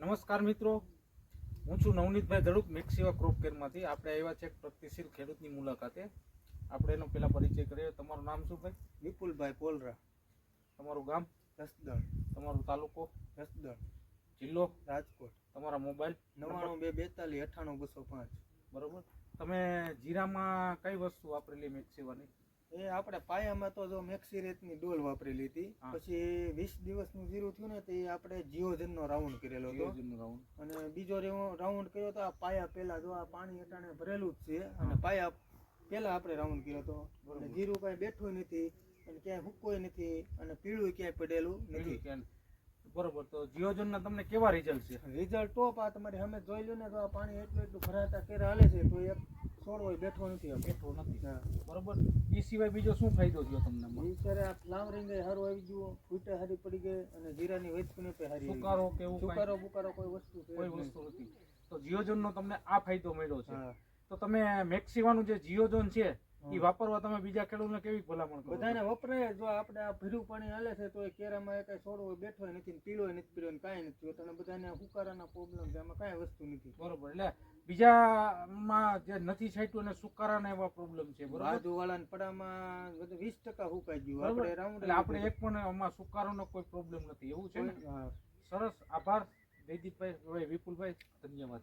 નમસ્કાર મિત્રો, હું છું નવનીતભાઈ દડુક મેક્સિવા ક્રોપ કેરમાંથી. આપણે આવ્યા છે પ્રગતિશીલ ખેડૂતની મુલાકાતે. આપણે એનો પહેલા પરિચય કરીએ. તમારું નામ શું ભાઈ? વિપુલભાઈ પોલરા. તમારું ગામ? જસદણ. તમારું તાલુકો? જસદણ. જિલ્લો? રાજકોટ. તમારા મોબાઈલ? 9924425805. બરોબર. તમે જીરામાં કઈ વસ્તુ વાપરેલી મેક્સિવાની? એ આપણે પાયામાં તો જો મેક્સી રેતની ડોલ વાપરેલી હતી. પછી 20 દિવસનું જીરું થયું ને તે આપણે જીઓજનનો રાઉન્ડ કરેલો હતો. અને બીજો રાઉન્ડ કર્યો તો આ પાયા પહેલા જો આ પાણી અટાણે ભરેલું જ છે અને પાયા પહેલા આપણે રાઉન્ડ કર્યો હતો. અને જીરું કાંઈ બેઠું નથી અને ક્યાંય હુકોય નથી અને પીળું ક્યાંય પડેલું નથી. બરોબર. તો જીઓજનના તમને કેવા રિઝલ્ટ છે? રિઝલ્ટ ટોપ. આ તમારી સામે જોઈ લો ને તો આ પાણી એટલું ભરાતા કેરા હાલે છે તો એક છોડવો બેઠો નથી. બેઠો નથી. બરોબર. એ સિવાય બીજો શું ફાયદો થયો તમને? અત્યારે આ ફ્લાવરિંગ સારું આવી ગયું, ફૂટે સારી પડી ગઈ અને જીરાની વેચકુને પણ સારી. સુકારો કે એવું સુકારો બુકારો કોઈ વસ્તુ નથી. તો જીઓજનનો તમને આ ફાયદો મળ્યો છે. તો તમે મેક્સિવાનું જે જીઓજન છે એ વાપરવા તમે બીજા ખેડૂતોને કેવી ભલામણ કરો? બધાને વપરાય. જો આપણે આ ભીરું પાણી હાલે છે તો એ કેરામાં કઈ છોડવો બેઠો નથી, પીળો નથી પીળો કાંઈ નથી થયું. અને બધાને હુકારાના પ્રોબ્લેમ છે, એમાં કાંઈ વસ્તુ નથી. બરોબર. એટલે બીજામાં જે નથી છાંટ્યું અને સુકારાના એવા પ્રોબ્લેમ છે. બરોબર. બાજુવાળાના પડામાં 20% હુકાઈ ગયું. આપણે રાઉન્ડ એટલે આપણે એક પણ આમાં સુકારોનો કોઈ પ્રોબ્લેમ નથી. એવું છે ને? સરસ. આભાર જયદીપભાઈ, વિપુલભાઈ, ધન્યવાદ.